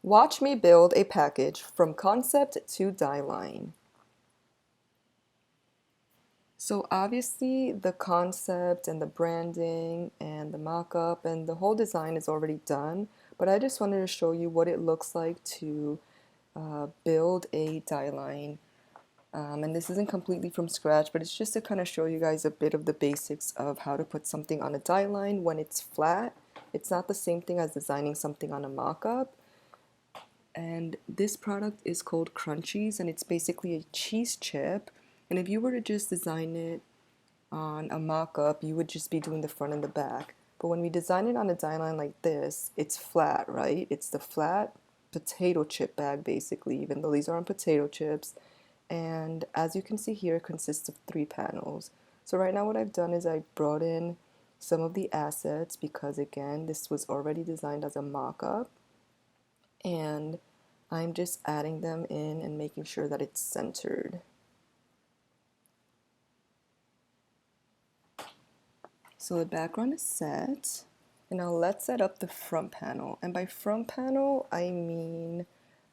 Watch me build a package from concept to Dieline. So obviously the concept and the branding and the mock-up and the whole design is already done, but I just wanted to show you what it looks like to build a Dieline. And this isn't completely from scratch, but it's just to kind of show you guys a bit of the basics of how to put something on a Dieline when it's flat. It's not the same thing as designing something on a mock-up. And this product is called Crunchies, and it's basically a cheese chip. And if you were to just design it on a mock-up, you would just be doing the front and the back. But when we design it on a die line like this, it's flat, right? It's the flat potato chip bag, basically, even though these are on potato chips. And as you can see here, it consists of 3 panels. So right now what I've done is I brought in some of the assets because, again, this was already designed as a mock-up. And I'm just adding them in and making sure that it's centered. So the background is set, and now let's set up the front panel. And by front panel, I mean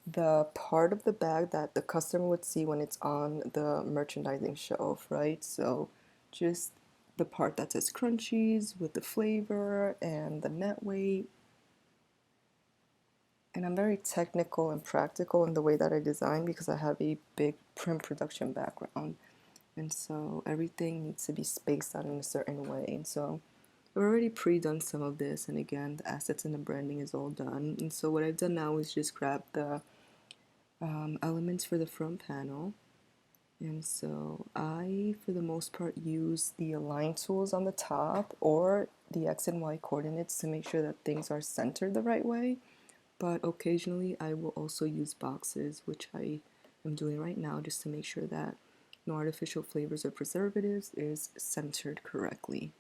the part of the bag that the customer would see when it's on the merchandising shelf, right? So just the part that says Crunchies with the flavor and the net weight. And I'm very technical and practical in the way that I design because I have a big print production background. And so everything needs to be spaced out in a certain way. And so I've already pre-done some of this, and again, the assets and the branding is all done. And so what I've done now is just grab the elements for the front panel. And so I, for the most part, use the align tools on the top or the X and Y coordinates to make sure that things are centered the right way. But occasionally I will also use boxes, which I am doing right now, just to make sure that no artificial flavors or preservatives is centered correctly.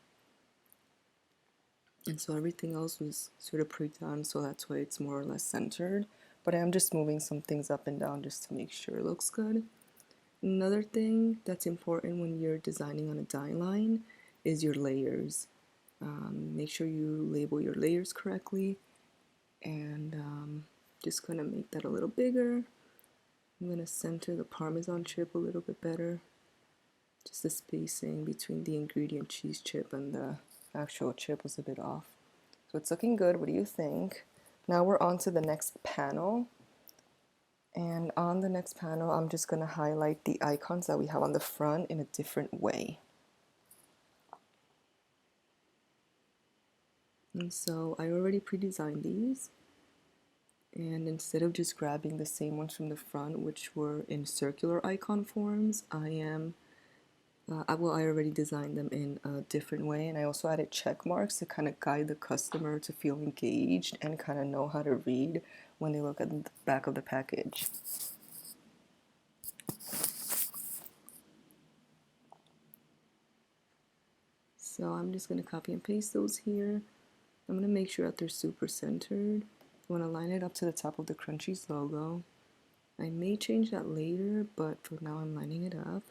And so everything else was sort of pre-done, so that's why it's more or less centered. But I am just moving some things up and down just to make sure it looks good. Another thing that's important when you're designing on a die line is your layers. Make sure you label your layers correctly, and just gonna make that a little bigger. I'm gonna center the Parmesan chip a little bit better. Just the spacing between the ingredient cheese chip and the actual chip was a bit off. So it's looking good. What do you think? Now we're on to the next panel. And on the next panel, I'm just going to highlight the icons that we have on the front in a different way. And so I already pre-designed these. And instead of just grabbing the same ones from the front, which were in circular icon forms, I already designed them in a different way, and I also added check marks to kind of guide the customer to feel engaged and kind of know how to read when they look at the back of the package. So I'm just going to copy and paste those here. I'm going to make sure that they're super centered. I want to line it up to the top of the Crunchies logo. I may change that later, but for now I'm lining it up.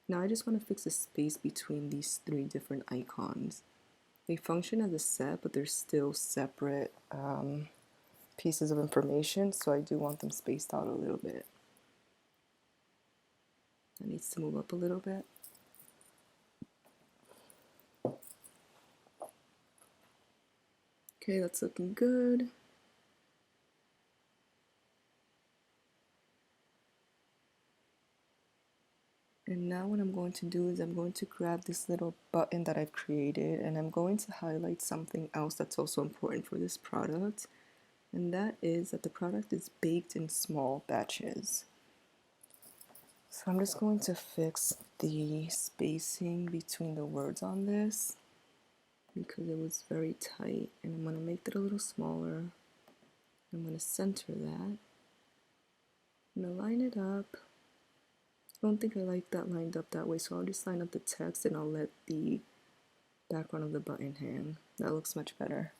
Now I just want to fix the space between these 3 different icons. They function as a set, but they're still separate pieces of information, so I do want them spaced out a little bit. That needs to move up a little bit. Okay, that's looking good. And now what I'm going to do is I'm going to grab this little button that I've created, and I'm going to highlight something else that's also important for this product, and that is that the product is baked in small batches. So I'm just going to fix the spacing between the words on this because it was very tight, and I'm going to make that a little smaller. I'm going to center that. I'm going to line it up. I don't think I like that lined up that way, so I'll just line up the text and I'll let the background of the button hang. That looks much better.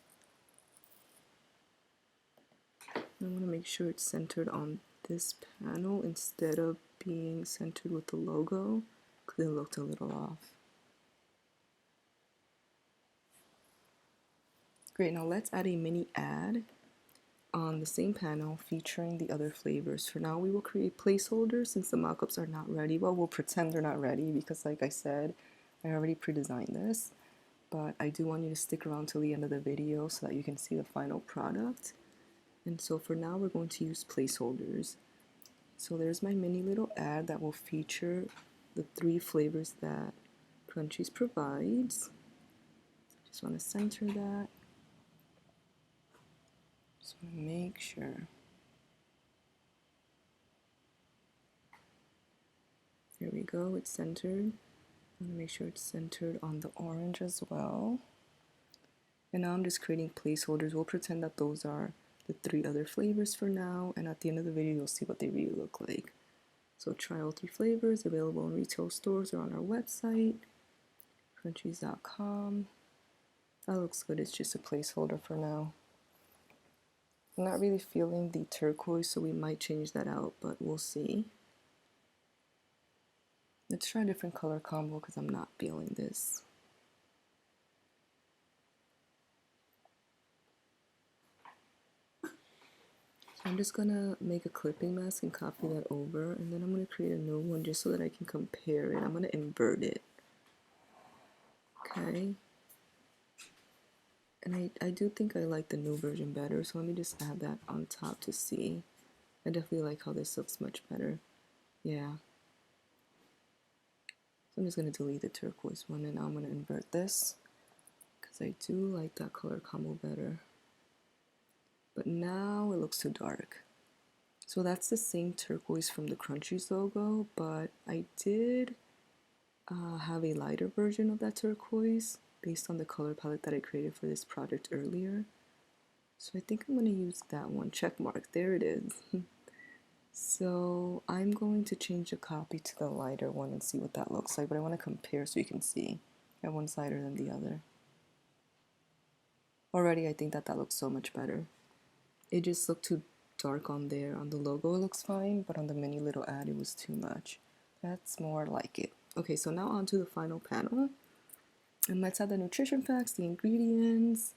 I want to make sure it's centered on this panel instead of being centered with the logo because it looked a little off. Great, now let's add a mini ad. on the same panel featuring the other flavors. For now, we will create placeholders since the mockups are not ready. Well, we'll pretend they're not ready because, like I said, I already pre-designed this. But I do want you to stick around till the end of the video so that you can see the final product. And so for now, we're going to use placeholders. So there's my mini little ad that will feature the 3 flavors that Crunchies provides. Just want to center that. Just want to make sure. There we go, it's centered. I'm going to make sure it's centered on the orange as well. And now I'm just creating placeholders. We'll pretend that those are the 3 other flavors for now, and at the end of the video you'll see what they really look like. So try all 3 flavors, available in retail stores or on our website, crunchies.com. That looks good, it's just a placeholder for now. I'm not really feeling the turquoise, so we might change that out, but we'll see. Let's try a different color combo because I'm not feeling this. I'm just gonna make a clipping mask and copy that over, and then I'm gonna create a new one just so that I can compare it. I'm gonna invert it. Okay. And I do think I like the new version better, so let me just add that on top to see. I definitely like how this looks much better. Yeah. So I'm just gonna delete the turquoise one, and now I'm gonna invert this because I do like that color combo better. But now it looks too dark. So that's the same turquoise from the Crunchies logo, but I did have a lighter version of that turquoise based on the color palette that I created for this project earlier. So I think I'm going to use that one. Check mark. There it is. So I'm going to change the copy to the lighter one and see what that looks like, but I want to compare so you can see that one's lighter than the other. Already I think that that looks so much better. It just looked too dark on there. On the logo it looks fine, but on the mini little ad it was too much. That's more like it. Okay, so now on to the final panel. And let's add the nutrition facts, the ingredients,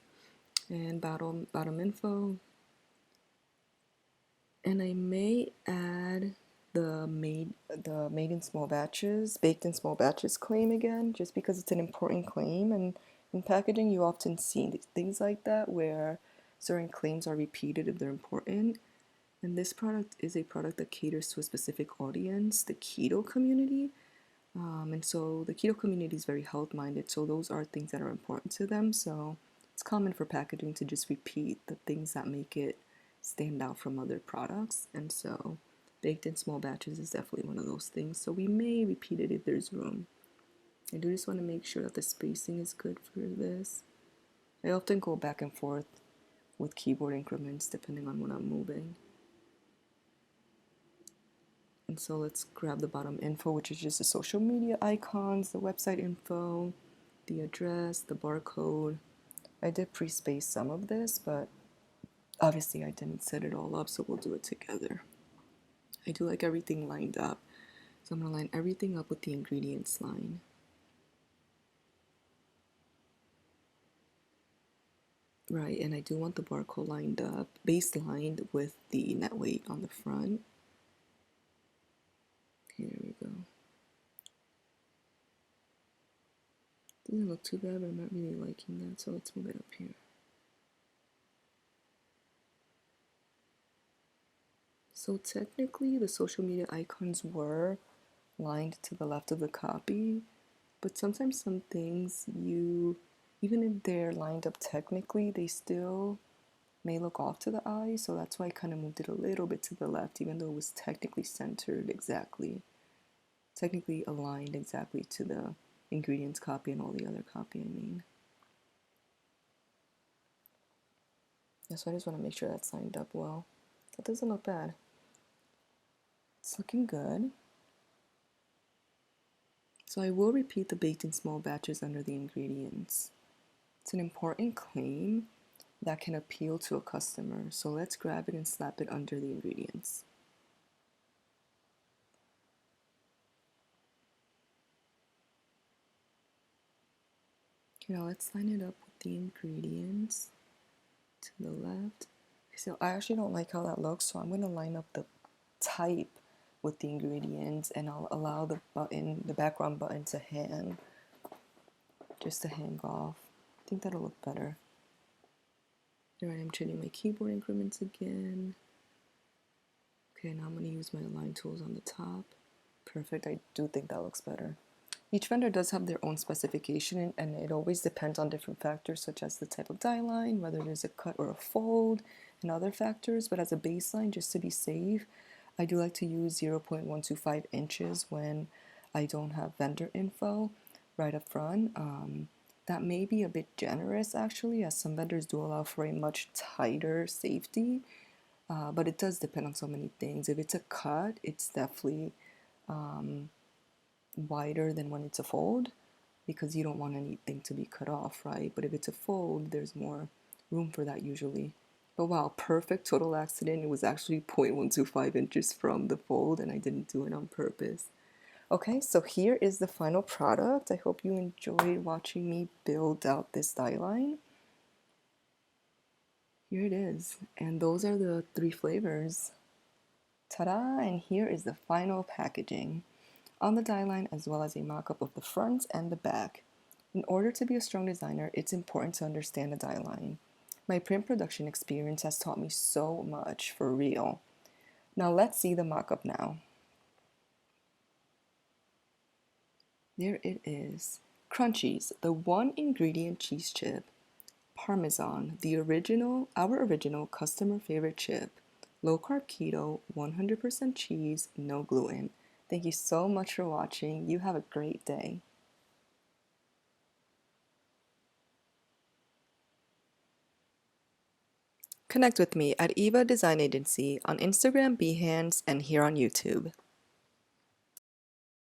and bottom info. And I may add the made in small batches, baked in small batches claim again, just because it's an important claim. And in packaging, you often see things like that where certain claims are repeated if they're important. And this product is a product that caters to a specific audience, the keto community. And so the keto community is very health-minded, so those are things that are important to them. So it's common for packaging to just repeat the things that make it stand out from other products. And so baked in small batches is definitely one of those things. So we may repeat it if there's room. I do just want to make sure that the spacing is good for this. I often go back and forth with keyboard increments depending on when I'm moving. And so let's grab the bottom info, which is just the social media icons, the website info, the address, the barcode. I did pre-space some of this, but obviously I didn't set it all up, so we'll do it together. I do like everything lined up, so I'm going to line everything up with the ingredients line. Right, and I do want the barcode lined up, baselined with the net weight on the front. Okay, there we go. Doesn't look too bad, but I'm not really liking that, so let's move it up here. So technically the social media icons were lined to the left of the copy, but sometimes some things even if they're lined up technically, they still may look off to the eye, so that's why I kind of moved it a little bit to the left, even though it was technically centered exactly, technically aligned exactly to the ingredients copy and all the other copy, I mean. Yeah, so I just want to make sure that's lined up well. That doesn't look bad. It's looking good. So I will repeat the baked in small batches under the ingredients. It's an important claim that can appeal to a customer, so let's grab it and slap it under the ingredients. Okay, now let's line it up with the ingredients to the left. So I actually don't like how that looks, so I'm going to line up the type with the ingredients, and I'll allow the button, the background button, to hang, just to hang off. I think that'll look better. Here I am changing my keyboard increments again. Okay, now I'm going to use my align tools on the top. Perfect, I do think that looks better. Each vendor does have their own specification, and it always depends on different factors such as the type of die line, whether there's a cut or a fold, and other factors. But as a baseline, just to be safe, I do like to use 0.125 inches when I don't have vendor info right up front. That may be a bit generous actually, as some vendors do allow for a much tighter safety, but it does depend on so many things. If it's a cut, it's definitely wider than when it's a fold, because you don't want anything to be cut off, right? But if it's a fold, there's more room for that usually. But wow, perfect total accident. It was actually 0.125 inches from the fold, and I didn't do it on purpose. Okay, so here is the final product. I hope you enjoyed watching me build out this die line. Here it is, and those are the 3 flavors. Ta-da! And here is the final packaging on the die line, as well as a mock-up of the front and the back. In order to be a strong designer, it's important to understand the die line. My print production experience has taught me so much, for real. Now let's see the mock-up now. There it is. Crunchies, the 1-ingredient cheese chip. Parmesan, our original customer favorite chip. Low carb keto, 100% cheese, no gluten. Thank you so much for watching. You have a great day. Connect with me at Eva Design Agency on Instagram, Behance, and here on YouTube.